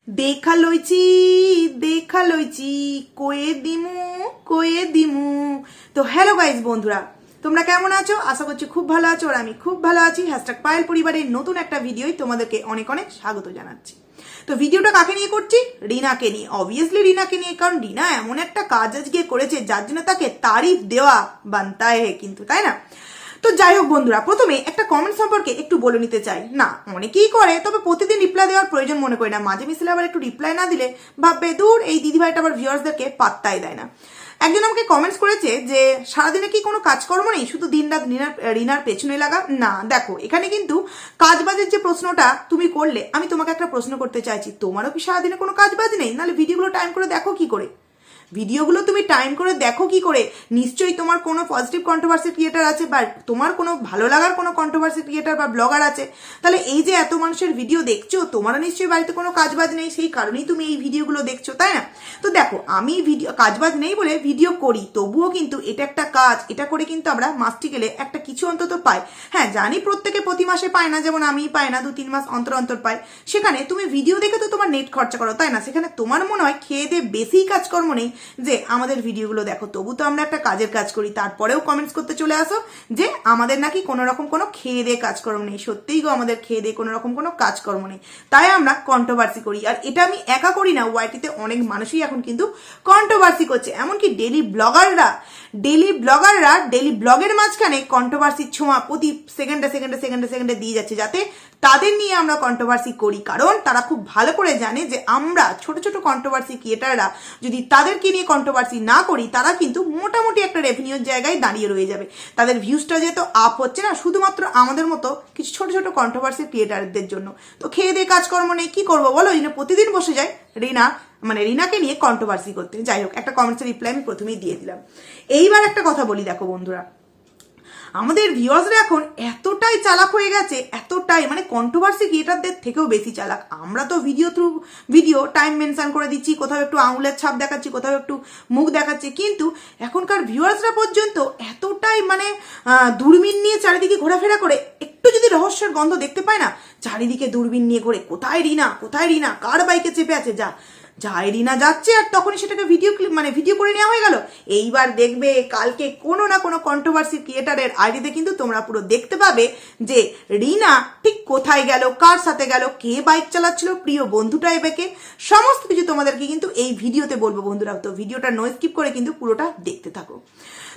দেখা লইছি কয়ে দিমু। তো হ্যালো গাইজ বন্ধুরা, তোমরা কেমন আছো? আশা করছি খুব ভালো আছো, আর আমি খুব ভালো আছি। হ্যাশট্যাগ পায়েল পরিবারের নতুন একটা ভিডিওই তোমাদেরকে অনেক অনেক স্বাগত জানাচ্ছি। তো ভিডিওটা কাকে নিয়ে করছি? রিনাকে নিয়ে। অবভিয়াসলি রিনাকে নিয়ে, কারণ রিনা এমন একটা কাজ আজকে করেছে যার জন্য তাকে তারিফ দেওয়া বানতা হে, কিন্তু তাই না? তো যাই হোক বন্ধুরা, প্রথমে একটা কমেন্ট সম্পর্কে একটু বলে নিতে চাই। না, অনেকেই করে, তবে প্রতিদিন রিপ্লাই দেওয়ার প্রয়োজন মনে করি না। মাঝে মিশলে আবার একটু রিপ্লাই না দিলে ভাববে দূর এই দিদিভাইটা আবার ভিউয়ার্সদেরকে পাত্তাই দেয় না। একজন আমাকে কমেন্টস করেছে যে সারাদিনে কি কোনো কাজকর্ম নেই, শুধু দিনরাত রিনার পেছনে লাগা। না দেখো, এখানে কিন্তু কাজবাজের যে প্রশ্নটা তুমি করলে, আমি তোমাকে একটা প্রশ্ন করতে চাইছি, তোমারও কি সারাদিনে কোনো কাজবাজ নেই? নাহলে ভিডিওগুলো টাইম করে দেখো কি করে? ভিডিওগুলো তুমি টাইম করে দেখো কি করে? নিশ্চয়ই তোমার কোনো পজিটিভ কন্ট্রোভার্সি ক্রিয়েটার আছে, বা তোমার কোনো ভালো লাগার কোনো কন্ট্রোভার্সি ক্রিয়েটার বা ব্লগার আছে। তাহলে এই যে এত মানুষের ভিডিও দেখছো, তোমারও নিশ্চয়ই বাড়িতে কোনো কাজবাজ নেই, সেই কারণেই তুমি এই ভিডিওগুলো দেখছো, তাই না? তো দেখো, আমি কাজবাজ নেই বলে ভিডিও করি, তবুও কিন্তু এটা একটা কাজ। এটা করে কিন্তু আমরা মাসটি গেলে একটা কিছু অন্তত পাই। হ্যাঁ জানি প্রত্যেকে প্রতি মাসে পায় না, যেমন আমি পাই না, 2-3 মাস অন্তর অন্তর পাই। সেখানে তুমি ভিডিও দেখে তো তোমার নেট খরচা করো, তাই না? সেখানে তোমার মনে হয় খেয়ে দিয়ে বেশি কাজকর্ম নেই যে আমাদের ভিডিওগুলো দেখো। তবু তো আমরা একটা কাজের কাজ করি, তারপরেও কমেন্টস করতে চলে আসো যে আমাদের নাকি কোনো রকম কোনো খেয়ে দিয়ে কাজকর্ম নেই। সত্যিই গো, আমাদের খেয়ে দিয়ে কোনো রকম কোনো কাজকর্ম নেই, তাই আমরা কন্ট্রোভার্সি করি। আর এটা আমি একা করি না, ওয়াইটিতে অনেক মানুষই এখন কিন্তু কন্ট্রোভার্সি করছে। এমনকি ডেলি ব্লগাররা ডেলি ব্লগের মাঝখানে কন্ট্রোভার্সির ছোঁয়া প্রতি সেকেন্ডে দিয়ে যাচ্ছে, যাতে তাদের নিয়ে আমরা কন্ট্রোভার্সি করি। কারণ তারা খুব ভালো করে জানে যে আমরা ছোট ছোট কন্ট্রোভার্সি ক্রিয়েটাররা যদি তাদেরকে নিয়ে কন্ট্রোভার্সি না করি, তারা কিন্তু মোটামুটি একটা রেভিনিউর জায়গায় দাঁড়িয়ে রয়ে যাবে। তাদের ভিউজটা যেহেতু আপ হচ্ছে না, শুধুমাত্র আমাদের মতো কিছু ছোট ছোট কন্ট্রোভার্সি ক্রিয়েটারদের জন্য। তো খেয়ে দিয়ে কাজকর্ম নেই, কি করবো বলো? এই জন্য প্রতিদিন বসে যায় রিনাকে নিয়ে কন্ট্রোভার্সি করতে। যাই হোক, একটা কমেন্টসের রিপ্লাই আমি প্রথমেই দিয়ে দিলাম। এইবার একটা কথা বলি, দেখো বন্ধুরা, আমাদের ভিউয়ার্সরা এখন এতটাই চালাক হয়ে গেছে, এতটাই মানে কন্ট্রোভার্সি ক্রিয়েটারদের থেকেও বেশি চালাক। আমরা তো ভিডিও টাইম মেনশন করে দিচ্ছি, কোথাও একটু আঙুলের ছাপ দেখাচ্ছি, কোথাও একটু মুখ দেখাচ্ছি, কিন্তু এখনকার ভিউয়ার্সরা পর্যন্ত এতটাই মানে দূরবীন নিয়ে চারিদিকে ঘোরাফেরা করে, একটু যদি রহস্যের গন্ধ দেখতে পায় না, চারিদিকে দূরবীন নিয়ে ঘোরে, কোথায় রিনা কার বাইকে চেপে আছে, যা রিনা যাচ্ছে, আর তখনই সেটাকে ভিডিও করে নেওয়া হয়ে গেল। এইবার দেখবে কালকে কোনো না কোনো কন্ট্রোভার্সি ক্রিয়েটারের আইডিতে কিন্তু তোমরা পুরো দেখতে পাবে যে রিনা ঠিক কোথায় গেল, কার সাথে গেল, কে বাইক চালাচ্ছিল, প্রিয় বন্ধুটা এবেকে, সমস্ত কিছু তোমাদেরকে কিন্তু এই ভিডিওতে বলবো বন্ধুরা। তো ভিডিওটা নো স্কিপ করে কিন্তু পুরোটা দেখতে থাকো।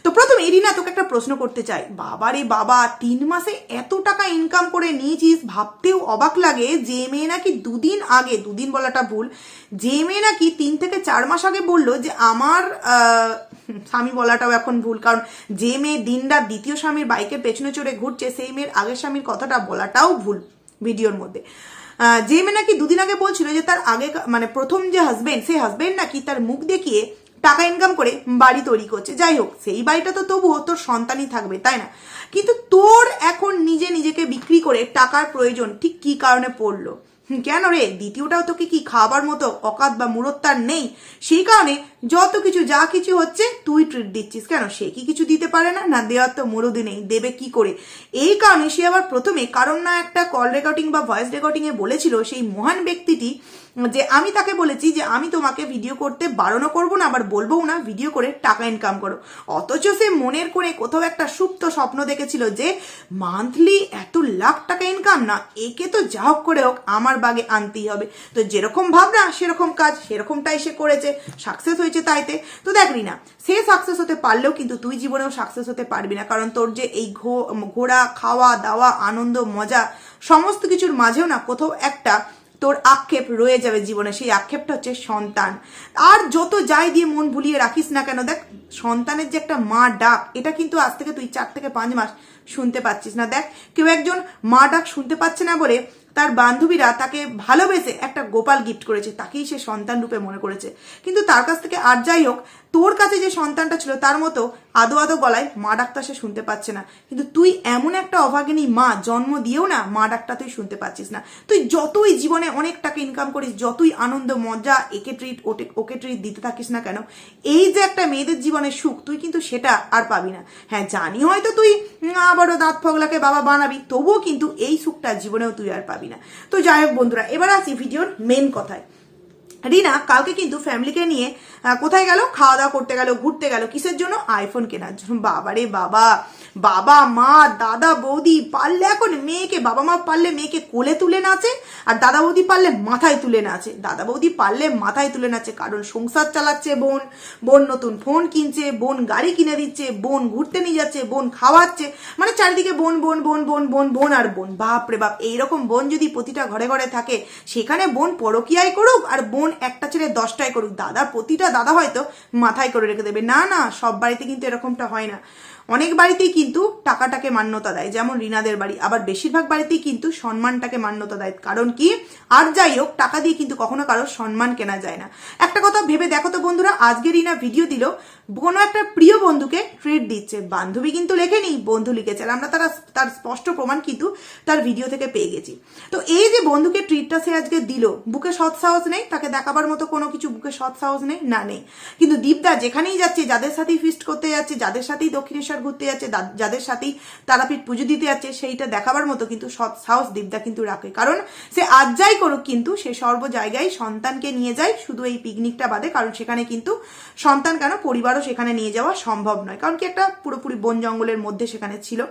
তো প্রথমে রিনা, তোকে একটা প্রশ্ন করতে চাই। বাবারে বাবা, 3 মাসে এত টাকা ইনকাম করে নিয়েছিস, ভাবতেও অবাক লাগে। যে মেয়ে নাকি দুদিন বলাটা ভুল, যে মেয়ে নাকি 3 থেকে 4 মাস আগে বললো যে আমার স্বামী, বলাটাও এখন ভুল, কারণ যে মেয়ে দিনরাত দ্বিতীয় স্বামীর বাইকের পেছনে চড়ে ঘুরছে, সেই মেয়ের আগের স্বামীর কথাটা বলাটাও ভুল ভিডিওর মধ্যে। যে মেয়ে নাকি 2 দিন আগে বলছিল যে তার আগে প্রথম যে হাজবেন্ড, সেই হাজবেন্ড নাকি তার মুখ দেখিয়ে টাকা ইনকাম করে বাড়ি তৈরি করছে। যাই হোক, সেই বাড়িটা তো তবুও তোর সন্তানই থাকবে, তাই না? কিন্তু তোর এখন নিজেকে বিক্রি করে টাকার প্রয়োজন ঠিক কি কারণে পড়লো? কেন রে? দ্বিতীয়টাও তোকে কি খাবার মতো অকাত বা মুরত্তার নেই? সেই কারণে যা কিছু হচ্ছে তুই ট্রিট দিচ্ছিস। কেন, সে কি কিছু দিতে পারে না? না, দেওয়ার তো মুরুদি নেই, দেবে কি করে? এই কারণে সে আবার প্রথমে কারণ না একটা কল রেকর্ডিং বা ভয়েস রেকর্ডিং এ বলেছিল সেই মহান ব্যক্তিটি যে আমি তাকে বলেছি যে আমি তোমাকে ভিডিও করতে বারণও করবো না, আবার বলবো না ভিডিও করে টাকা ইনকাম করো। অথচ সে মনের করে কোথাও একটা সুপ্ত স্বপ্ন দেখেছিল যে মান্থলি এত লাখ টাকা ইনকাম, না একে তো যা হোক করে হোক আমার বাগে আনতেই হবে। তো যেরকম ভাবনা সেরকম কাজ, সেরকমটাই সে করেছে, সাকসেস হয়েছে তাইতে। তো দেখবি না, সে সাকসেস হতে পারলেও কিন্তু তুই জীবনেও সাকসেস হতে পারবি না, কারণ তোর যে এই ঘোরা, খাওয়া দাওয়া, আনন্দ, মজা, সমস্ত কিছুর মাঝেও না কোথাও একটা তোর আক্ষেপ রয়ে যাবে জীবনে। সেই আক্ষেপটা হচ্ছে সন্তান। আর যত যাই দিয়ে মন ভুলিয়ে রাখিস না কেন, দেখ সন্তানের যে একটা মা ডাক, এটা কিন্তু আজ থেকে তুই 4 থেকে 5 মাস শুনতে পাচ্ছিস না। দেখ, কেউ একজন মা ডাক শুনতে পাচ্ছে না বলে তার বান্ধবীরা তাকে ভালোবেসে একটা গোপাল গিফট করেছে, তাকেই সে সন্তান রূপে মনে করেছে। কিন্তু তার কাছ থেকে আর যাই হোক, তোর কাছে যে সন্তানটা ছিল তার মতো আদো গলায় মা ডাকটা সে শুনতে পাচ্ছে না। কিন্তু তুই এমন একটা অভাগিনী মা, জন্ম দিয়েও না মা ডাকটা তুই শুনতে পাচ্ছিস না। তুই যতই জীবনে অনেক টাকা ইনকাম করিস, যতই আনন্দ মজা ওকে ট্রিট দিতে থাকিস না কেন, এই যে একটা মেয়েদের জীবনের সুখ, তুই কিন্তু সেটা আর পাবি না। হ্যাঁ জানি হয়তো তুই আবারও দাঁত ফগলাকে বাবা বানাবি, তবুও কিন্তু এই সুখটা জীবনেও তুই আর পাবি না। তো যাই হোক বন্ধুরা, এবার আসি ভিডিওর মেন কথায়। রিনা কালকে কিন্তু ফ্যামিলিকে নিয়ে কোথায় গেল, খাওয়া দাওয়া করতে গেল, ঘুরতে গেল, কিসের জন্য, আইফোন কেনার জন্য। বাবারে বাবা, বাবা মা দাদা বৌদি পারলে এখন মেয়েকে, বাবা মা পারলে মেয়েকে কোলে তুলে নাচে, আর দাদা বৌদি পারলে মাথায় তুলে নাচে। দাদা বৌদি পারলে মাথায় তুলে নাচে, কারণ সংসার চালাচ্ছে বোন, বোন নতুন ফোন কিনছে, বোন গাড়ি কিনে দিচ্ছে, বোন ঘুরতে নিয়ে যাচ্ছে, বোন খাওয়াচ্ছে, মানে চারিদিকে বোন বোন বোন বোন বোন বোন আর বোন। বাপরে বাপ, এইরকম বোন যদি প্রতিটা ঘরে ঘরে থাকে, সেখানে বোন পরকিয়াই করুক আর বোন একটা ছেড়ে 10টাই করুক, প্রতিটা দাদা হয়তো মাথায় করে রেখে দেবে। না না, সব বাড়িতে কিন্তু এরকমটা হয় না। অনেক বাড়িতেই কিন্তু টাকাটাকে মান্যতা দেয়, যেমন রিনাদের বাড়ি। আবার বেশিরভাগ বাড়িতেই কিন্তু সম্মানটাকে মান্যতা দেয়। কারণ কি, আর যাই হোক, টাকা দিয়ে কিন্তু কখনো কারোর সম্মান কেনা যায় না। একটা কথা ভেবে দেখো তো বন্ধুরা, আজকে রিনা ভিডিও দিল, কোনো একটা প্রিয় বন্ধুকে ট্রিট দিচ্ছে। বান্ধবী কিন্তু লেখেনি, বন্ধু লিখেছে, আর আমরা তার স্পষ্ট প্রমাণ কিন্তু তার ভিডিও থেকে পেয়ে গেছি। তো এই যে বন্ধুকে ট্রিটটা সে আজকে দিল, বুকে সৎ সাহস নেই তাকে দেখাবার মতো, কোনো কিছু বুকে সৎ সাহস নেই, না নেই। কিন্তু দীপদা যেখানেই যাচ্ছে, যাদের সাথেই ফিস্ট করতে যাচ্ছে, যাদের সাথেই দক্ষিণেশ্বর ঘুরতে যাচ্ছে, যাদের সাথেই তারাপীঠ পুজো দিতে যাচ্ছে, সেইটা দেখাবার মতো কিন্তু সৎ সাহস দীপদা কিন্তু রাখে। কারণ সে আজ যাই করুক, কিন্তু সে সর্ব জায়গায় সন্তানকে নিয়ে যায়, শুধু এই পিকনিকটা বাদে। কারণ সেখানে কিন্তু সন্তান কেন, পরিবারও সেখানে নিয়ে যাওয়া সম্ভব নয়, কারণ কি একটা পুরোপুরি বন জঙ্গলের মধ্যে সেখানে ছিল।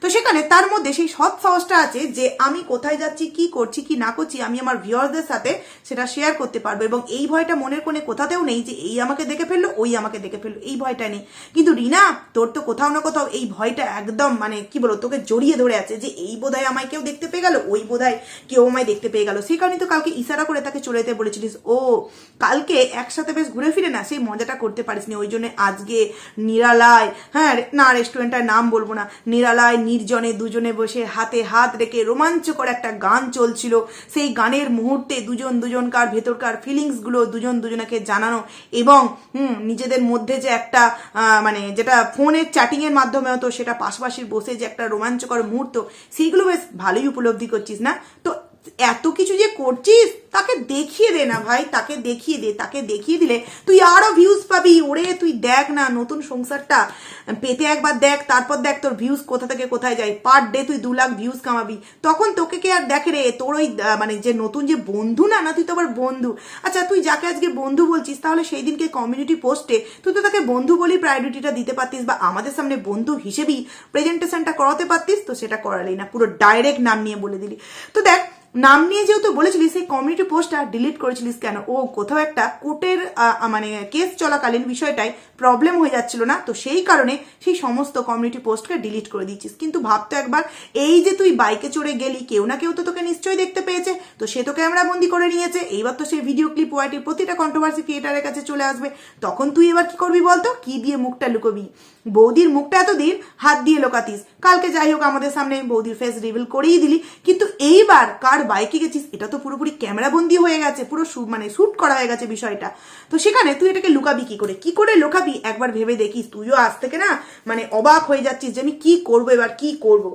তো সেখানে তার মধ্যে সেই সৎ সাহসটা আছে যে আমি কোথায় যাচ্ছি, কি করছি কি না করছি, আমি আমার ভিউয়ারদের সাথে সেটা শেয়ার করতে পারবো। এবং এই ভয়টা মনের কোণে কোথাতেও নেই যে এই আমাকে দেখে ফেললো, ওই আমাকে দেখে ফেললো, এই ভয়টা নেই। কিন্তু রিনা, তোর তো কোথাও না কোথাও এই ভয়টা একদম, মানে কি বলো, তোকে জড়িয়ে ধরে আছে যে এই বোধহয় আমায় কেউ দেখতে পেয়ে গেল, ওই বোধহয় কেউ আমায় দেখতে পেয়ে গেল। সেই কারণে তো কালকে ইশারা করে তাকে চলে যেতে বলেছিলিস। ও কালকে একসাথে বেশ ঘুরে ফিরে না সেই মজাটা করতে পারিসনি, ওই জন্য আজকে নিরালায়, হ্যাঁ না রেস্টুরেন্টটার নাম বলবো না, নিরালায় নির্জনে দুজনে বসে হাতে হাত রেখে রোমাঞ্চকর একটা গান চলছিল। সেই গানের মুহূর্তে দুজনকার ভেতরকার ফিলিংসগুলো দুজন দুজনকে জানানো, এবং নিজেদের মধ্যে যে একটা মানে যেটা ফোনের চ্যাটিংয়ের মাধ্যমে হতো, সেটা পাশাপাশি বসে যে একটা রোমাঞ্চকর মুহূর্ত, সেইগুলো বেশ ভালোই উপলব্ধি করছিস না? তো এত কিছু যে করছিস, তাকে দেখিয়ে দে না ভাই, তাকে দেখিয়ে দে। তাকে দেখিয়ে দিলে তুই আরো ভিউজ পাবি। ওরে তুই দেখ না, নতুন সংসারটা পেতে একবার দেখ, তারপর দেখ তোর ভিউজ কোথা থেকে কোথায় যায়। পার ডে তুই 2 লাখ ভিউজ কামাবি, তখন তোকে কে আর দেখে রে? তোর ওই মানে যে নতুন যে বন্ধু, না তুই তো আবার বন্ধু। আচ্ছা, তুই যাকে আজকে বন্ধু বলছিস, তাহলে সেই দিনকে কমিউনিটি পোস্টে তুই তো তাকে বন্ধু বলেই প্রায়োরিটিটা দিতে পারতিস, বা আমাদের সামনে বন্ধু হিসেবেই প্রেজেন্টেশনটা করাতে পারতিস। তো সেটা করালি না, পুরো ডাইরেক্ট নাম নিয়ে বলে দিলি। তো দেখ, নাম নিয়ে যেহেতু বলেছিলিস, সেই কমিউনিটি পোস্টটা ডিলিট করেছিলিস কেন? ও কোথাও একটা কোর্টের মানে কেস চলাকালীন বিষয়টাই প্রবলেম হয়ে যাচ্ছিল না, তো সেই কারণে সেই সমস্ত কমিউনিটি পোস্টকে ডিলিট করে দিচ্ছিস। কিন্তু ভাবতো একবার, এই যে তুই বাইকে চড়ে গেলি, কেউ না কেউ তো তোকে নিশ্চয়ই দেখতে পেয়েছে, তো সে তো ক্যামেরা বন্দি করে নিয়েছে। এইবার তো সেই ভিডিও ক্লিপ ওয়াইটির প্রতিটা কন্ট্রোভার্সি ক্রিয়েটারের কাছে চলে আসবে। তখন তুই এবার কি করবি বলতো? কি দিয়ে মুখটা লুকোবি? বৌদির মুখটা এতদিন হাত দিয়ে লোকাতিস, কালকে যাই হোক আমাদের সামনে বৌদির ফেস রিভিল করেই দিলি। কিন্তু এইবার কার বাইকে গেছিস, এটা তো পুরোপুরি ক্যামেরা বন্দি হয়ে গেছে, পুরো মানে শুট করা হয়ে গেছে বিষয়টা। তো সেখানে তুই এটাকে লুকাবি কি করে? কি করে লুকাবি একবার ভেবে দেখিস। তুইও আজ থেকে না মানে অবাক হয়ে যাচ্ছিস যে আমি কি করবো, এবার কি করবো।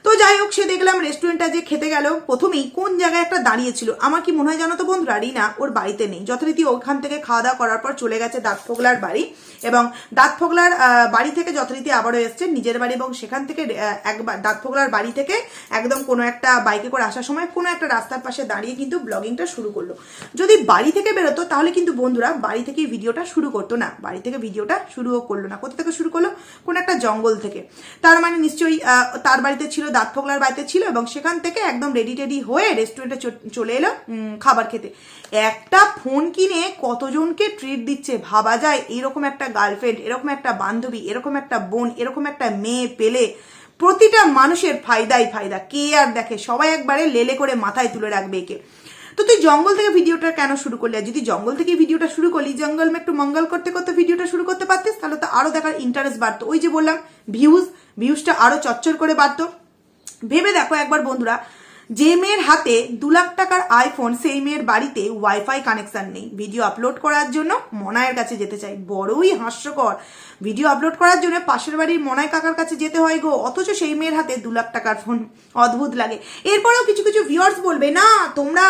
তো যাই হোক, সে দেখলাম রেস্টুরেন্টটা যে খেতে গেল, প্রথমেই কোন জায়গায় একটা দাঁড়িয়েছিল। আমার কি মনে হয় জানো তো বন্ধুরা, রিনা ওর বাড়িতে নেই। যথারীতি ওখান থেকে খাওয়া দাওয়া করার পর চলে গেছে দাঁতফোগলার বাড়ি, এবং দাঁতফোগলার বাড়ি থেকে যথারীতি আবারও এসছে নিজের বাড়ি, এবং সেখান থেকে একবার দাঁতফোগলার বাড়ি থেকে একদম কোনো একটা বাইকে করে আসার সময় কোনো একটা রাস্তার পাশে দাঁড়িয়ে কিন্তু ব্লগিংটা শুরু করলো। যদি বাড়ি থেকে বেরোতো তাহলে কিন্তু বন্ধুরা বাড়ি থেকেই ভিডিওটা শুরু করতো না, বাড়ি থেকে ভিডিওটা শুরুও করলো না। কোথা থেকে শুরু করলো? কোনো একটা জঙ্গল থেকে। তার মানে নিশ্চয়ই তার বাড়িতে ছিল, দাঁতফোগলার বাড়িতে ছিল, এবং সেখান থেকে একদম রেডি টেডি হয়ে রেস্টুরেন্টে চলে এলো খাবার খেতে। একটা ফোন কিনে কতজনকে ট্রিট দিচ্ছে ভাবা যায়? এরকম একটা গার্লফ্রেন্ড, এরকম একটা বান্ধবী, এরকম একটা বোন, এরকম একটা মেয়ে পেলে প্রতিটা মানুষের ফায়দাই ফায়দা। কে আর দেখে? সবাই একবারে লেলে করে মাথায় তুলে রাখবে একে। তো তুই জঙ্গল থেকে ভিডিওটা কেন শুরু করলি? আর যদি জঙ্গল থেকে ভিডিওটা শুরু করলি, জঙ্গল মে একটু মঙ্গল করতে করতে ভিডিওটা শুরু করতে পারতিস, তাহলে তো আরো দেখার ইন্টারেস্ট বাড়তো। ওই যে বললাম, ভিউজটা আরো চচ্চর করে বাড়তো। ভেবে দেখো একবার বন্ধুরা, যে মেয়ের হাতে 2 লাখ টাকার আইফোন, সেই মেয়ের বাড়িতে ওয়াইফাই কানেকশন নেই। ভিডিও আপলোড করার জন্য মনায়ের কাছে যেতে চাই, বড়ই হাস্যকর। ভিডিও আপলোড করার জন্য পাশের বাড়ির মনায় কাকার কাছে যেতে হয় গো, অথচ সেই মেয়ের হাতে 2 লাখ টাকার ফোন। অদ্ভুত লাগে। এরপরেও কিছু কিছু ভিউয়ার্স বলবে, না তোমরা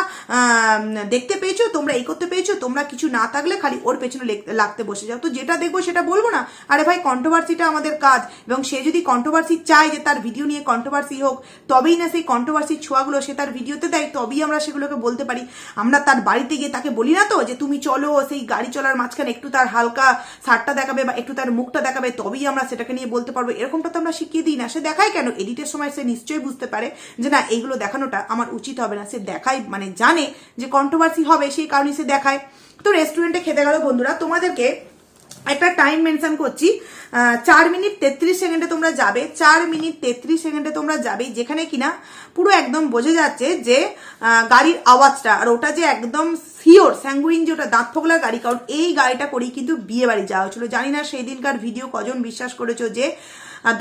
দেখতে পেয়েছো, তোমরা এই করতে পেয়েছো, তোমরা কিছু না থাকলে খালি ওর পেছনে লাগতে বসে যাও। তো যেটা দেখবো সেটা বলবো না? আরে ভাই, কন্ট্রোভার্সিটা আমাদের কাজ, এবং সে যদি কন্ট্রোভার্সি চায় যে তার ভিডিও নিয়ে কন্ট্রোভার্সি হোক, তবেই না সেই কন্ট্রোভার্সির ছোঁয়া কথাগুলো সে তার ভিডিওতে দেয়, তবেই আমরা সেগুলোকে বলতে পারি। আমরা তার বাড়িতে গিয়ে তাকে বলি না তো যে তুমি চলো, সেই গাড়ি চলার মাঝখানে একটু তার হালকা শার্টটা দেখাবে বা একটু তার মুখটা দেখাবে, তবেই আমরা সেটাকে নিয়ে বলতে পারবো। এরকমটা তো আমরা শিখিয়ে দিই না। সে দেখায় কেন? এডিটের সময় সে নিশ্চয়ই বুঝতে পারে যে না, এইগুলো দেখানোটা আমার উচিত হবে না। সে দেখায় মানে জানে যে কন্ট্রোভার্সি হবে, সেই কারণে সে দেখায়। তো রেস্টুরেন্টে খেতে গেল বন্ধুরা, তোমাদেরকে একটা টাইম মেনশন করছি, 4 মিনিট 33 সেকেন্ডে তোমরা যাবে, 4 মিনিট 33 সেকেন্ডে তোমরা যাবে, যেখানে কিনা পুরো একদম বোঝা যাচ্ছে যে গাড়ির আওয়াজটা, আর ওটা যে একদম শিওর স্যাঙ্গুইন যে ওটা দাঁত ফোগলার গাড়ি, কারণ এই গাড়িটা করেই কিন্তু বিয়ে বাড়ি যাওয়া হয়েছিল। জানি না সেই দিনকার ভিডিও কজন বিশ্বাস করেছো যে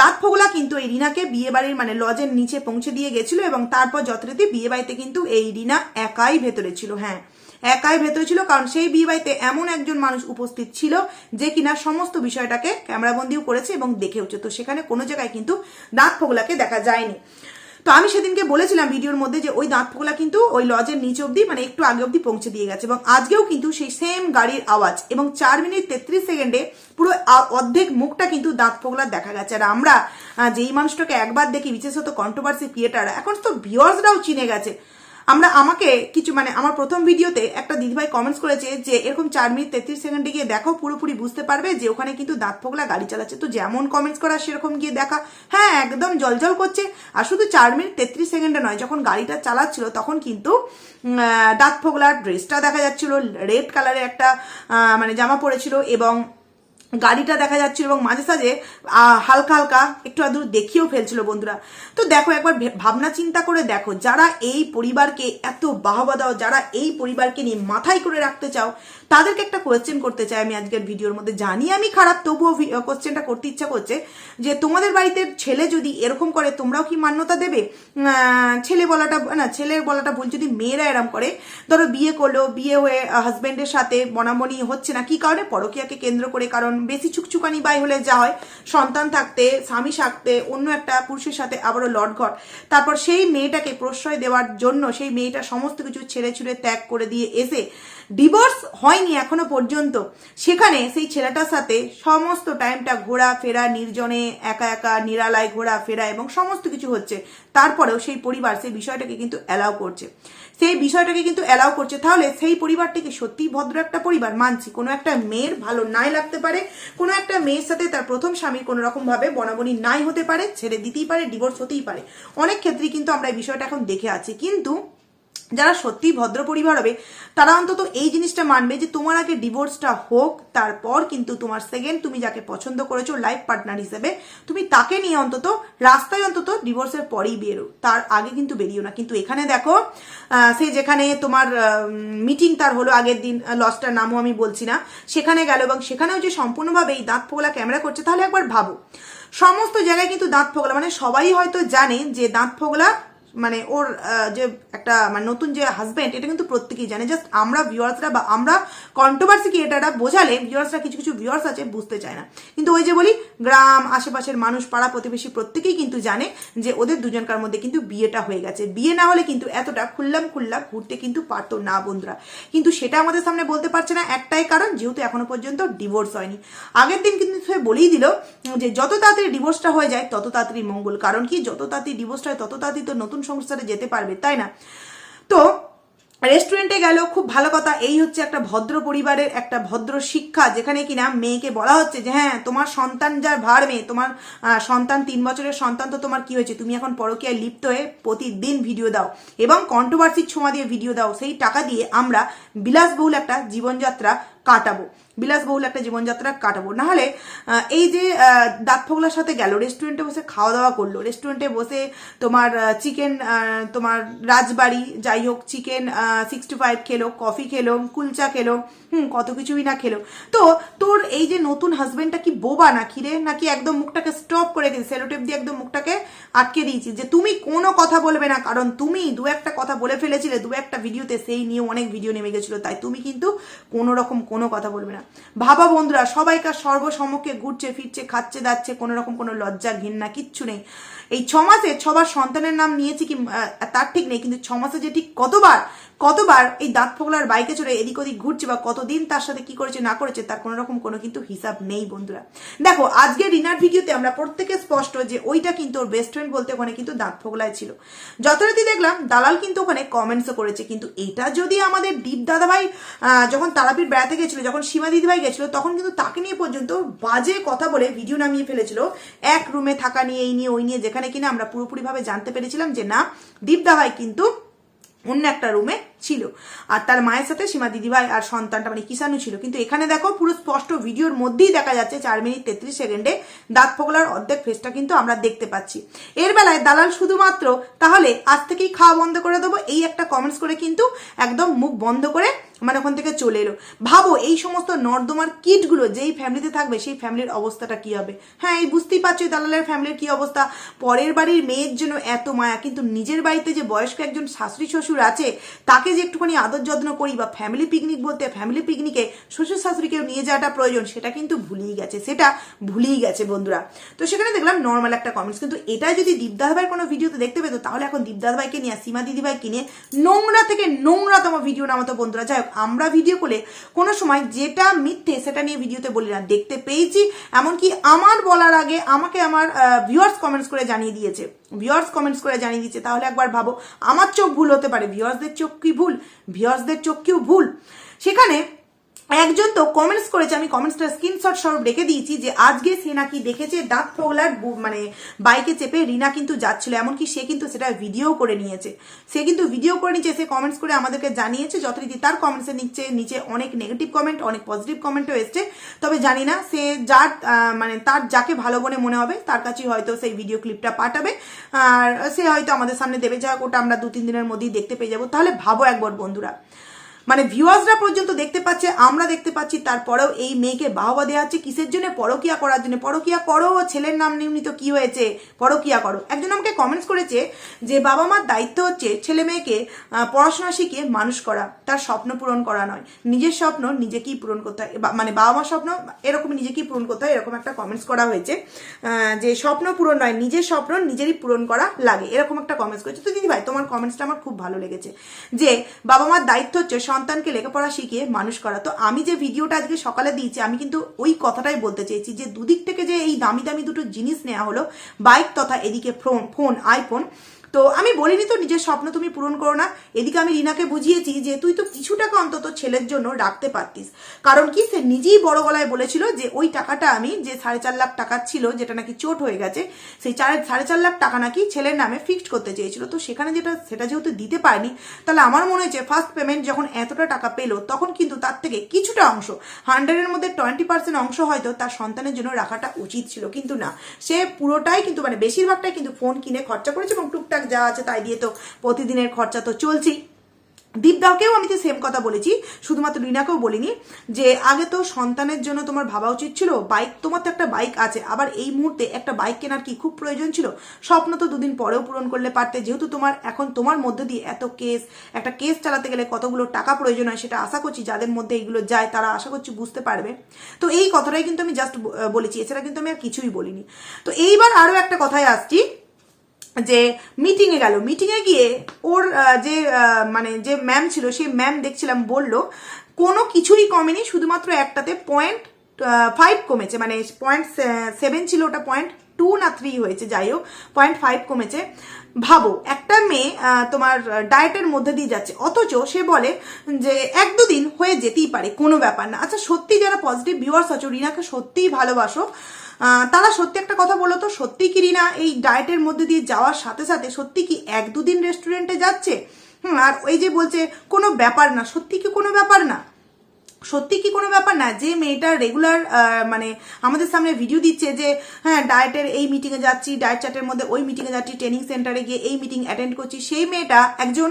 দাঁত ফোগলা কিন্তু এই রিনাকে বিয়ে বাড়ির মানে লজের নিচে পৌঁছে দিয়ে গেছিল, এবং তারপর যথারীতি বিয়ে বাড়িতে কিন্তু এই রিনা একাই ভেতরে ছিল। হ্যাঁ, একাই ভেতরে ছিল, কারণ সেই বিয়ে বাড়িতে এমন একজন মানুষ উপস্থিত ছিল যে কিনা সমস্ত বিষয়টাকে ক্যামেরাবন্দিও করেছে এবং দেখেওছে। তো সেখানে কোনো জায়গায় কিন্তু দাঁত ফোগলাকে দেখা যায়নি। তো আমি সেদিনকে বলেছিলাম ভিডিওর মধ্যে যে ওই দাঁত ফোগলা কিন্তু ওই লজের নিচে অব্দি মানে একটু আগে অব্দি পৌঁছে দিয়ে গেছে, এবং আজকেও কিন্তু সেই সেম গাড়ির আওয়াজ, এবং 4 মিনিট 33 সেকেন্ডে পুরো অর্ধেক মুখটা কিন্তু দাঁত ফোগলার দেখা গেছে। আর আমরা যেই মানুষটাকে একবার দেখি, বিশেষত কন্ট্রোভার্সি ক্রিয়েটার, এখন তো ভিউয়ার্সরাও চিনে গেছে। আমাকে কিছু মানে আমার প্রথম ভিডিওতে একটা দিদিভাই কমেন্টস করেছে যে এরকম 4 মিনিট 33 সেকেন্ডে গিয়ে দেখো, পুরোপুরি বুঝতে পারবে যে ওখানে কিন্তু দাঁত ফোগলা গাড়ি চালাচ্ছে। তো যেমন কমেন্টস করা সেরকম গিয়ে দেখা, হ্যাঁ একদম জলজল করছে। আর শুধু 4 মিনিট 33 সেকেন্ডে নয়, যখন গাড়িটা চালাচ্ছিল তখন কিন্তু দাঁত ফোগলার ড্রেসটা দেখা যাচ্ছিল, রেড কালারের একটা মানে জামা পরেছিল, এবং গাড়িটা দেখা যাচ্ছিল, এবং মাঝে সাঝে হালকা হালকা একটু আদূর দেখিয়েও ফেলছিল বন্ধুরা। তো দেখো, একবার ভাবনা চিন্তা করে দেখো, যারা এই পরিবারকে এত বাহবা দাও, যারা এই পরিবারকে নিয়ে মাথায় করে রাখতে চাও, তাদেরকে একটা কোয়েশ্চেন করতে চাই আমি আজকের ভিডিওর মধ্যে। জানি আমি খারাপ, তবুও কোয়েশ্চেনটা করতে ইচ্ছা করছে যে তোমাদের বাড়িতে ছেলে যদি এরকম করে, তোমরাও কি মান্যতা দেবে? ছেলের বলাটা ভুল, যদি মেয়েরা এরম করে, ধরো বিয়ে করলো, বিয়ে হয়ে হাজবেন্ডের সাথে বনাবনি হচ্ছে না, কি কারণে? পরকীয়াকে কেন্দ্র করে। কারণ বেশি ছুকছুকানি বাই হলে যা হয়, সন্তান থাকতে, স্বামী থাকতে, অন্য একটা পুরুষের সাথে আবারও লটঘট, তারপর সেই মেয়েটাকে প্রশ্রয় দেওয়ার জন্য সেই মেয়েটা সমস্ত কিছু ছেড়ে ছুড়ে ত্যাগ করে দিয়ে এসে ডিভোর্স হয়নি এখনো পর্যন্ত, সেখানে সেই ছেলেটার সাথে সমস্ত টাইমটা ঘোরাফেরা, নির্জনে একা একা নিরালায় ঘোরাফেরা এবং সমস্ত কিছু হচ্ছে, তারপরেও সেই পরিবার সেই বিষয়টাকে কিন্তু অ্যালাউ করছে, তাহলে সেই পরিবারটিকে সত্যিই ভদ্র একটা পরিবার? মানছি কোনো একটা মেয়ের ভালো নাই লাগতে পারে, কোনো একটা মেয়ের সাথে তার প্রথম স্বামীর কোনো রকম ভাবে বনাবনি নাই হতে পারে, ছেড়ে দিতেই পারে, ডিভোর্স হতেই পারে, অনেক ক্ষেত্রেই কিন্তু আমরা এই বিষয়টা এখন দেখে আছি। কিন্তু যারা সত্যি ভদ্র পরিবার হবে, তারা অন্তত এই জিনিসটা মানবে যে তোমার আগে ডিভোর্সটা হোক, তারপর কিন্তু তোমার সেকেন্ড তুমি যাকে পছন্দ করেছো লাইফ পার্টনার হিসেবে, তুমি তাকে নিয়ে অন্তত রাস্তায় অন্তত ডিভোর্সের পরেই বেরো, তার আগে কিন্তু বেরিও না। কিন্তু এখানে দেখো, সে যেখানে তোমার মিটিং তার হলো আগের দিন, লজটার নামও আমি বলছি না, সেখানে গেল, এবং সেখানেও যে সম্পূর্ণভাবে এই দাঁত ফোগলা ক্যামেরা করছে, তাহলে একবার ভাবো, সমস্ত জায়গায় কিন্তু দাঁত ফোগলা, মানে সবাই হয়তো জানে যে দাঁত ফোগলা মানে ওর যে একটা মানে নতুন যে হাজবেন্ড, এটা কিন্তু প্রত্যেকেই জানে, জাস্ট আমরা ভিউয়ার্সরা বা আমরা কন্ট্রোভার্সি ক্রিয়েটাররা বোঝালে ভিউয়ার্সরা, কিছু কিছু ভিউয়ার্স আছে বুঝতে চায় না। কিন্তু ওই যে বলি, গ্রাম আশেপাশের মানুষ, পাড়া প্রতিবেশী প্রত্যেকেই কিন্তু জানে যে ওদের দুজনকার মধ্যে কিন্তু বিয়েটা হয়ে গেছে। বিয়ে না হলে কিন্তু এতটা খুল্লাম ঘুরতে কিন্তু পারতো না বন্ধুরা, কিন্তু সেটা আমাদের সামনে বলতে পারছে না, একটাই কারণ, যেহেতু এখনো পর্যন্ত ডিভোর্স হয়নি। আগের দিন কিন্তু সে বলেই দিল যে যত তাড়াতাড়ি ডিভোর্সটা হয়ে যায় তত তাড়াতাড়ি মঙ্গল, কারণ কি, যত তাড়াতাড়ি ডিভোর্সটা হয় তত তাড়াতাড়ি তো নতুন সংসারে যেতে পারবে, তাই না? তো রেস্টুরেন্টে গেল, খুব ভালো কথা, এই হচ্ছে একটা ভদ্র পরিবারের একটা ভদ্র শিক্ষা, যেখানে কিনা মেয়েকে বলা হচ্ছে যে হ্যাঁ, তোমার সন্তান যার ভার মেয়ে, তোমার সন্তান 3 বছরের সন্তান, তো তোমার কি হয়েছে, তুমি এখন পরকীয়ায় লিপ্ত হয়ে প্রতিদিন ভিডিও দাও এবং কন্ট্রোভার্সির ছোঁয়া দিয়ে ভিডিও দাও, সেই টাকা দিয়ে আমরা বিলাসবহুল একটা জীবনযাত্রা কাটাবো। নাহলে এই যে দাঁত ফোগলার সাথে গেল, রেস্টুরেন্টে বসে খাওয়া দাওয়া করলো, রেস্টুরেন্টে বসে তোমার চিকেন, তোমার রাজবাড়ি যাই হোক, চিকেন 65 খেলো, কফি খেলো, কুলচা খেলো, কত কিছুই না খেলো। তো তোর এই যে নতুন হাজবেন্ডটা কি বোবা নাকি রে, নাকি একদম মুখটাকে স্টপ করে দিয়েছি, সেলোটেপ দিয়ে একদম মুখটাকে আটকে দিয়েছি যে তুমি কোনো কথা বলবে না, কারণ তুমি দু একটা কথা বলে ফেলেছিলে দু একটা ভিডিওতে, সেই নিয়ে অনেক ভিডিও নেমে গেছিলো, তাই তুমি কিন্তু কোনো রকম কোনো কথা বলবে না। ভাবা বন্ধুরা, সবাইকার সর্বসম্মুখে ঘুরছে ফিরছে, খাচ্ছে দাচ্ছে, কোনো রকম কোনো লজ্জা ঘৃণা কিচ্ছু নেই। এই 6 মাসে 6বার সন্তানের নাম নিয়েছি কি তার ঠিক নেই, কিন্তু 6 মাসে যে ঠিক কতবার এই দাঁত ফোগলার বাইকে চড়ে এদিক ওদিক ঘুরছে বা কতদিন তার সাথে কি করেছে না করেছে তার কোনো রকম কোনো কিন্তু হিসাব নেই বন্ধুরা। দেখো আজকে রিনার ভিডিওতে আমরা প্রত্যেকে স্পষ্ট যে ওইটা কিন্তু ওর বেস্ট ফ্রেন্ড বলতে ওখানে কিন্তু দাঁত ফোগলায় ছিল। যথারীতি দেখলাম দালাল কিন্তু ওখানে কমেন্টসও করেছে, কিন্তু এটা যদি আমাদের দীপ দাদাভাই যখন তারাপীঠ বেড়াতে গেছিল, যখন সীমা দিদিভাই গেছিল, তখন কিন্তু তাকে নিয়ে পর্যন্ত বাজে কথা বলে ভিডিও নামিয়ে ফেলেছিল এক রুমে থাকা নিয়ে, এই নিয়ে ওই নিয়ে, যেখানে কিনা আমরা পুরোপুরিভাবে জানতে পেরেছিলাম যে না, দীপ দাদাভাই কিন্তু অন্য একটা রুমে ছিল আর তার মায়ের সাথে সীমা দিদিভাই আর সন্তানটা মানে কিষাণু ছিল। কিন্তু এখানে দেখো পুরো স্পষ্ট ভিডিওর মধ্যেই দেখা যাচ্ছে 4 মিনিট 33 সেকেন্ডে দাঁত ফোগলার অর্ধেক ফেসটা কিন্তু আমরা দেখতে পাচ্ছি। এর বেলায় দালাল শুধুমাত্র তাহলে আজ থেকেই খাওয়া বন্ধ করে দেবো এই একটা কমেন্টস করে কিন্তু একদম মুখ বন্ধ করে মানে ওখান থেকে চলে এলো। ভাবো এই সমস্ত নর্দমার কিটগুলো যেই ফ্যামিলিতে থাকবে সেই ফ্যামিলির অবস্থাটা কি হবে। হ্যাঁ, এই বুঝতেই পারছো দালালের ফ্যামিলির কি অবস্থা। পরের বাড়ির মেয়ের জন্য এত মায়া, কিন্তু নিজের বাড়িতে যে বয়স্ক একজন শাশুড়ি শ্বশুর আছে তাকে যে একটুখানি আদর যত্ন করি বা ফ্যামিলি পিকনিক বলতে ফ্যামিলি পিকনিকে শ্বশুর শাশুড়িকেও নিয়ে যাওয়াটা প্রয়োজন, সেটা কিন্তু ভুলেই গেছে বন্ধুরা। তো সেখানে দেখলাম নর্মাল একটা কমেন্টস, কিন্তু এটা যদি দীপদাদাভাইয়ের কোনো ভিডিওতে দেখতে পেতো তাহলে এখন দীপদাদাভাইকে নিয়ে সীমা দিদিভাইকে নিয়ে নোংরা থেকে নোংরাতম ভিডিও নামাতো বন্ধুরা। যাই হোক, আমরা ভিডিও করলে কোনো সময় যেটা মিথ্যে সেটা নিয়ে ভিডিওতে বলি না, দেখতে পেয়েছি এমনকি আমার বলার আগে আমাকে আমার ভিউয়ার্স কমেন্টস করে জানিয়ে দিয়েছে, তাহলে একবার ভাবো আমার চোখ ভুল হতে পারে, ভিউয়ার্সদের চোখ কি ভুল? ভিউয়ার্সদের চোখ কিও ভুল। সেখানে একজন তো কমেন্টস করেছে, আমি কমেন্টসটা স্ক্রিনশট স্বরূপ রেখে দিয়েছি, যে আজকে সে নাকি দেখেছে দাঁত ফোগলার মানে বাইকে চেপে রিনা কিন্তু যাচ্ছিল, এমনকি সে কিন্তু সেটা ভিডিও করে নিয়েছে। সে কমেন্টস করে আমাদেরকে জানিয়েছে। যথারীতি তার কমেন্টসের নিচে অনেক নেগেটিভ কমেন্ট, অনেক পজিটিভ কমেন্টও এসছে। তবে জানি না সে যার মানে তার যাকে ভালো বলে মনে হবে তার কাছেই হয়তো সেই ভিডিও ক্লিপটা পাঠাবে আর সে হয়তো আমাদের সামনে দেবে। যাই হোক, ওটা আমরা 2-3 দিনের মধ্যেই দেখতে পেয়ে যাবো। তাহলে ভাবো একবার বন্ধুরা, মানে ভিউয়ার্সরা পর্যন্ত দেখতে পাচ্ছে, আমরা দেখতে পাচ্ছি, তারপরেও এই মেয়েকে বাহবা দেওয়া হচ্ছে কিসের জন্য? পরকিয়া করার জন্য। পরকিয়া করো, ছেলের নাম নির্মিত কি হয়েছে, পরকিয়া করো। একজন আমাকে কমেন্টস করেছে যে বাবা মার দায়িত্ব হচ্ছে ছেলে মেয়েকে পড়াশোনা শিখিয়ে মানুষ করা, তার স্বপ্ন পূরণ করা নয়, নিজের স্বপ্ন নিজেকেই পূরণ করতে হয়, মানে বাবা মার স্বপ্ন এরকম নিজেকেই পূরণ করতে হয়, এরকম একটা কমেন্টস করা হয়েছে যে স্বপ্ন পূরণ নয়, নিজের স্বপ্ন নিজেরই পূরণ করা লাগে, এরকম একটা কমেন্টস করেছে। তো দিদি ভাই তোমার কমেন্টসটা আমার খুব ভালো লেগেছে, যে বাবা মার দায়িত্ব হচ্ছে সন্তানকে লেখাপড়া শিখিয়ে মানুষ করা। তো আমি যে ভিডিওটা আজকে সকালে দিয়েছি আমি কিন্তু ওই কথাটাই বলতে চেয়েছি, যে দুদিক থেকে যে এই দামি দামি দুটো জিনিস নেওয়া হলো, বাইক তথা এদিকে ফোন আইফোন, তো আমি বলিনি তো নিজের স্বপ্ন তুমি পূরণ করো না। এদিকে আমি রিনাকে বুঝিয়েছি যে তুই তো কিছু টাকা অন্তত ছেলের জন্য রাখতে পারতিস, কারণ কি সে নিজেই বড় গলায় বলেছিল যে ওই টাকাটা আমি যে 4.5 লাখ টাকা ছিল যেটা নাকি চোট হয়ে গেছে, সেই 4.5 লাখ টাকা নাকি ছেলের নামে ফিক্সড করতে চেয়েছিল। তো সেখানে সেটা যেহেতু দিতে পারেনি, তাহলে আমার মনে হয়েছে ফার্স্ট পেমেন্ট যখন এতটা টাকা পেলো তখন কিন্তু তার থেকে কিছুটা অংশ, 100-এর মধ্যে 20% অংশ হয়তো তার সন্তানের জন্য রাখাটা উচিত ছিল। কিন্তু না, সে পুরোটাই কিন্তু মানে বেশিরভাগটাই কিন্তু ফোন কিনে খরচা করেছে, এবং টুকটাক যা আছে তাই দিয়ে তো প্রতিদিনের খরচা তো চলছেই। দীপদাকেও আমি তো সেম কথা বলেছি, শুধুমাত্র রিনাকেও বলিনি, যে আগে তো সন্তানের জন্য তোমার ভাবা উচিত ছিল। বাইক, তোমার তো একটা বাইক আছে, আবার এই মুহূর্তে একটা বাইক কেনার কি খুব প্রয়োজন ছিল? স্বপ্ন তো 2 দিন পরেও পূরণ করলে পারতে, যেহেতু তোমার মধ্যে দিয়ে এত একটা কেস চালাতে গেলে কতগুলো টাকা প্রয়োজন হয়, সেটা আশা করছি যাদের মধ্যে এইগুলো যায় তারা আশা করছি বুঝতে পারবে। তো এই কথাটাই কিন্তু আমি জাস্ট বলেছি, এছাড়া কিন্তু আমি আর কিছুই বলিনি। তো এইবার আরো একটা কথায় আসছি, যে মিটিংয়ে গেল, মিটিংয়ে গিয়ে ওর যে মানে যে ম্যাম ছিল সেই ম্যাম দেখছিলাম বলল কোনো কিছুই কমেনি, শুধুমাত্র একটাতে 0.5 কমেছে, মানে 0.7 ছিল ওটা 0.2 না 3 হয়েছে, যাই হোক 0.5 কমেছে। ভাবো একটা মেয়ে তোমার ডায়েটের মধ্যে দিয়ে যাচ্ছে, অথচ সে বলে যে 1-2 দিন হয়ে যেতেই পারে, কোনো ব্যাপার না। আচ্ছা সত্যি যারা পজিটিভ ভিউয়ার্স আছো, রিনাকে সত্যিই ভালোবাসো, তারা সত্যি একটা কথা বলো তো, সত্যি কি রিনা এই ডায়েটের মধ্যে দিয়ে যাওয়ার সাথে সাথে সত্যি কি 1-2 দিন রেস্টুরেন্টে যাচ্ছে? আর ওই যে বলছে কোনো ব্যাপার না, সত্যি কি কোনো ব্যাপার না? সত্যি কি কোনো ব্যাপার না? যে মেয়েটা রেগুলার মানে আমাদের সামনে ভিডিও দিচ্ছে যে হ্যাঁ ডায়েটের এই মিটিংয়ে যাচ্ছি, ডায়েট চার্টের মধ্যে ওই মিটিংয়ে যাচ্ছি, ট্রেনিং সেন্টারে গিয়ে এই মিটিং অ্যাটেন্ড করছি, সেই মেয়েটা একজন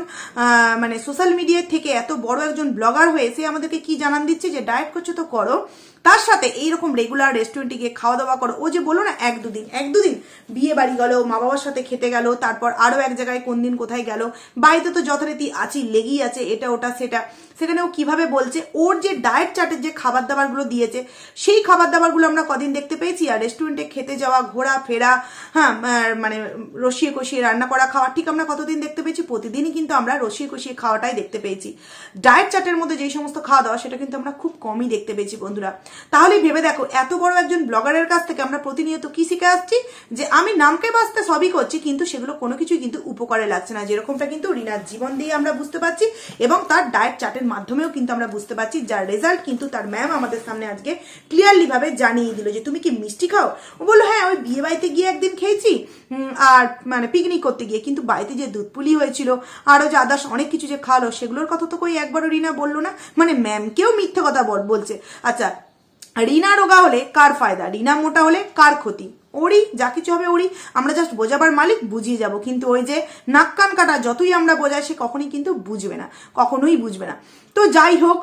মানে সোশ্যাল মিডিয়া থেকে এত বড় একজন ব্লগার হয়ে সে আমাদেরকে কি জানান দিচ্ছে যে ডায়েট করছো তো করো, তার সাথে এইরকম রেগুলার রেস্টুরেন্টে গিয়ে খাওয়া দাওয়া করো। ও যে বললো না এক দুদিন বিয়ে বাড়ি গেল, মা বাবার সাথে খেতে গেল, তারপর আরো এক জায়গায় কোন দিন কোথায় গেল, বাড়িতে তো যথারীতি আছি, লেগেই আছে এটা ওটা সেটা। সেখানে ও কিভাবে বলছে ওর যে ডায়েট চার্টের যে খাবার দাবারগুলো দিয়েছে সেই খাবার দাবারগুলো আমরা কদিন দেখতে পেয়েছি? আর রেস্টুরেন্টে খেতে যাওয়া, ঘোরা ফেরা, হ্যাঁ মানে রসিয়ে কষিয়ে রান্না করা খাওয়া ঠিক আমরা কতদিন দেখতে পেয়েছি? প্রতিদিনই কিন্তু আমরা রসিয়ে কষিয়ে খাওয়াটাই দেখতে পেয়েছি। ডায়েট চার্টের মধ্যে যেই সমস্ত খাওয়া দাওয়া সেটা কিন্তু আমরা খুব কমই দেখতে পেয়েছি বন্ধুরা। তাহলেই ভেবে দেখো, এত বড় একজন ব্লগারের কাছ থেকে আমরা প্রতিনিয়ত কি শিখে আসছি? যে আমি নামকে বাঁচতে সবই করছি, কিন্তু সেগুলো কোনো কিছুই কিন্তু উপকারে লাগছে না। যেরকমটা কিন্তু রিনার জীবন দিয়ে আমরা বুঝতে পারছি এবং তার ডায়েট চার্টের মাধ্যমেও কিন্তু আমরা বুঝতে পারছি, যার রেজাল্ট কিন্তু তার ম্যাম আমাদের সামনে আজকে ক্লিয়ারলি ভাবে জানিয়ে দিল যে তুমি কি মিষ্টি খাও? ও বললো হ্যাঁ, ওই বিয়ে বাড়িতে গিয়ে একদিন খেয়েছি, আর মানে পিকনিক করতে গিয়ে, কিন্তু বাড়িতে যে দুধ পুলি হয়েছিল আরো যে আদার্স অনেক কিছু যে খাওয়ালো সেগুলোর কথা তো কই একবারও রিনা বললো না। মানে ম্যামকেও মিথ্যে কথা বলছে। আচ্ছা, রিনা রোগা হলে কার ফায়দা, রিনা মোটা হলে কার ক্ষতি? ওরই, যা কিছু হবে ওরই, আমরা জাস্ট বোঝাবার মালিক, বুঝিয়ে যাব। কিন্তু ওই যে নাক কান কাটা যতই আমরা বোঝাই সে কখনই কিন্তু বুঝবে না, কখনোই বুঝবে না। তো যাই হোক,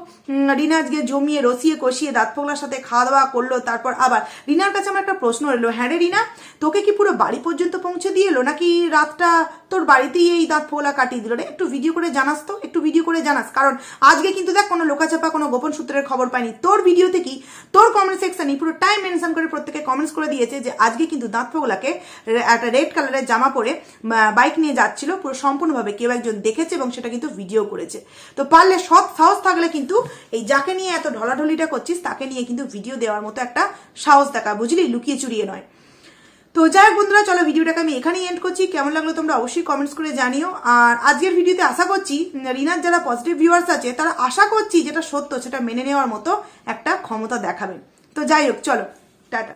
রিনা আজকে জমিয়ে রসিয়ে কষিয়ে দাঁত ফোগলার সাথে খাওয়া দাওয়া করলো। তারপর আবার রিনার কাছে আমার একটা প্রশ্ন এলো, হ্যাঁ রে রিনা, তোকে কি পুরো বাড়ি পর্যন্ত পৌঁছে দিয়ে এলো, নাকি রাতটা তোর বাড়িতেই এই দাঁত ফোগলা কাটিয়ে দিল রে? একটু ভিডিও করে জানাস তো, একটু ভিডিও করে জানাস। কারণ আজকে কিন্তু দেখ কোনো লোকাচাপা, কোনো গোপন সূত্রের খবর পাইনি। তোর ভিডিওতে কি, তোর কমেন্ট সেকশনে পুরো টাইম মেনশন করে প্রত্যেকে কমেন্টস করে দিয়েছে যে আজকে কিন্তু দাঁত ফোগলাকে একটা রেড কালারের জামা পরে বাইক নিয়ে যাচ্ছিল, পুরো সম্পূর্ণভাবে কেউ একজন দেখেছে এবং সেটা কিন্তু ভিডিও করেছে। তো পারলে সৎ সাহস থাকলে কিন্তু এই যাকে নিয়ে এত ঢলাঢলিটা করছিস তাকে নিয়ে কিন্তু ভিডিও দেওয়ার মতো একটা সাহস দেখা, বুঝলি, লুকিয়ে চুরিয়ে নয়। তো যাই হোক বন্ধুরা, চলো ভিডিওটাকে আমি এখানেই এন্ড করছি। কেমন লাগলো তোমরা অবশ্যই কমেন্টস করে জানিও। আর আজকের ভিডিওতে আশা করছি রিনার যারা পজিটিভ ভিউয়ার্স আছে তারা আশা করছি যেটা সত্য সেটা মেনে নেওয়ার মতো একটা ক্ষমতা দেখাবেন। তো যাই হোক, চলো টাটা।